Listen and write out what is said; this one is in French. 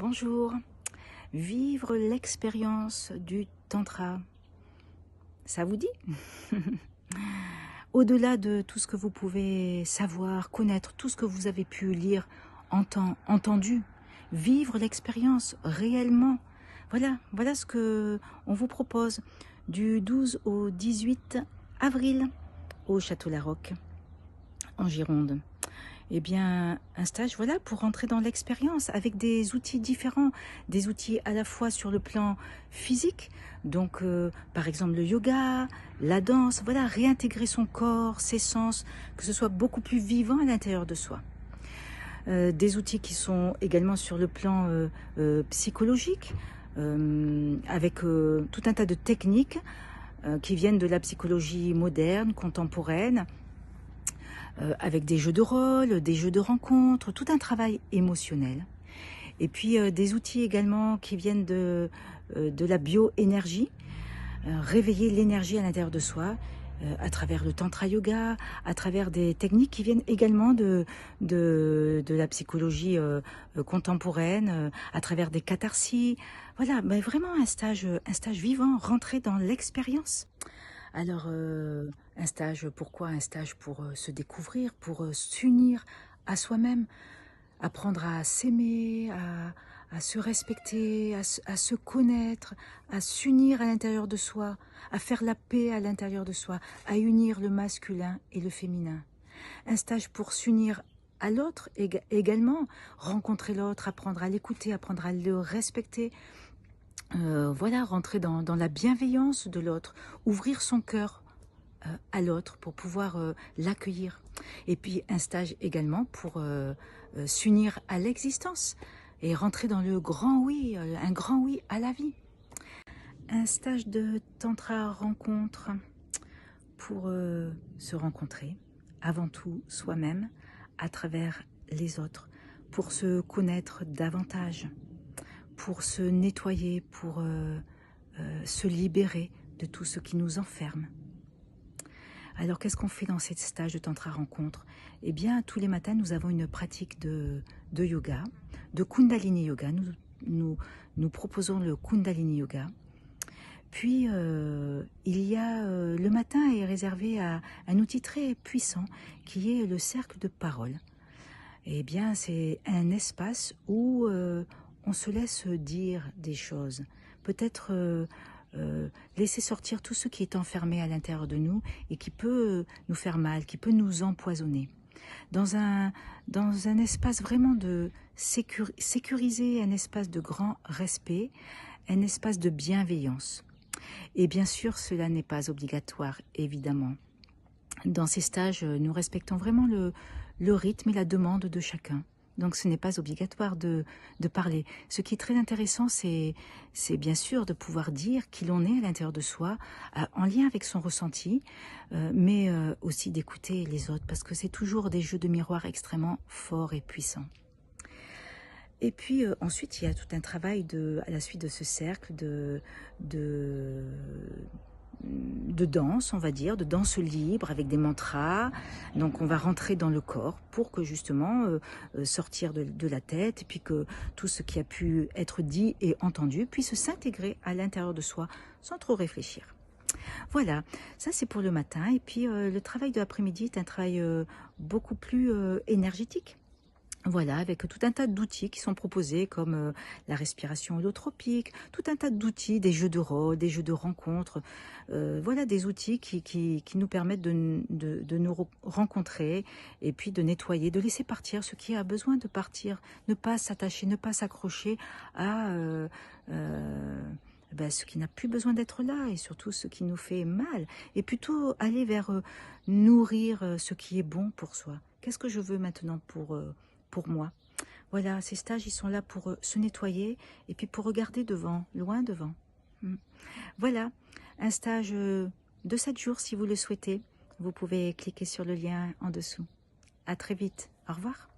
Bonjour, vivre l'expérience du tantra, ça vous dit? Au-delà de tout ce que vous pouvez savoir, connaître, tout ce que vous avez pu lire, entendu, vivre l'expérience réellement. Voilà ce que on vous propose du 12 au 18 avril au Château Larocque, en Gironde. Eh bien, un stage, voilà, pour rentrer dans l'expérience avec des outils différents, des outils à la fois sur le plan physique, donc par exemple le yoga, la danse, voilà, réintégrer son corps, ses sens, que ce soit beaucoup plus vivant à l'intérieur de soi. Des outils qui sont également sur le plan psychologique, avec tout un tas de techniques qui viennent de la psychologie moderne, contemporaine, avec des jeux de rôle, des jeux de rencontres, tout un travail émotionnel. Et puis des outils également qui viennent de la bioénergie, réveiller l'énergie à l'intérieur de soi, à travers le tantra yoga, à travers des techniques qui viennent également de la psychologie contemporaine, à travers des catharsis. Voilà, mais vraiment un stage vivant, rentrer dans l'expérience. Alors, un stage, pourquoi un stage? Pour se découvrir, pour s'unir à soi-même, apprendre à s'aimer, à se respecter, à se connaître, à s'unir à l'intérieur de soi, à faire la paix à l'intérieur de soi, à unir le masculin et le féminin. Un stage pour s'unir à l'autre également, rencontrer l'autre, apprendre à l'écouter, apprendre à le respecter. Voilà, rentrer dans la bienveillance de l'autre, ouvrir son cœur à l'autre pour pouvoir l'accueillir. Et puis un stage également pour s'unir à l'existence et rentrer dans le grand oui, un grand oui à la vie. Un stage de tantra rencontre pour se rencontrer, avant tout soi-même, à travers les autres, pour se connaître davantage, pour se nettoyer, pour se libérer de tout ce qui nous enferme. Alors qu'est-ce qu'on fait dans ces stages de tantra rencontre? Eh bien, tous les matins, nous avons une pratique de yoga, de Kundalini Yoga. Nous proposons le Kundalini Yoga. Puis, il y a le matin est réservé à un outil très puissant qui est le cercle de parole. Eh bien, c'est un espace où on se laisse dire des choses. Peut-être laisser sortir tout ce qui est enfermé à l'intérieur de nous et qui peut nous faire mal, qui peut nous empoisonner. Dans un espace vraiment de sécurisé, un espace de grand respect, un espace de bienveillance. Et bien sûr, cela n'est pas obligatoire, évidemment. Dans ces stages, nous respectons vraiment le rythme et la demande de chacun. Donc ce n'est pas obligatoire de parler. Ce qui est très intéressant, c'est bien sûr de pouvoir dire qui l'on est à l'intérieur de soi, en lien avec son ressenti, mais aussi d'écouter les autres, parce que c'est toujours des jeux de miroir extrêmement forts et puissants. Et puis ensuite, il y a tout un travail à la suite de ce cercle de danse, on va dire, de danse libre avec des mantras. Donc on va rentrer dans le corps pour que justement sortir de la tête et puis que tout ce qui a pu être dit et entendu puisse s'intégrer à l'intérieur de soi sans trop réfléchir. Voilà, ça c'est pour le matin. Et puis le travail de l'après-midi est un travail beaucoup plus énergétique. Voilà, avec tout un tas d'outils qui sont proposés comme la respiration holotropique, tout un tas d'outils, des jeux de rôle, des jeux de rencontres. Voilà, des outils qui nous permettent de nous rencontrer et puis de nettoyer, de laisser partir ce qui a besoin de partir, ne pas s'attacher, ne pas s'accrocher à ce qui n'a plus besoin d'être là et surtout ce qui nous fait mal. Et plutôt aller vers nourrir ce qui est bon pour soi. Qu'est-ce que je veux maintenant pour moi? Voilà, ces stages, ils sont là pour se nettoyer et puis pour regarder devant, loin devant. Voilà, un stage de 7 jours si vous le souhaitez. Vous pouvez cliquer sur le lien en dessous. À très vite. Au revoir.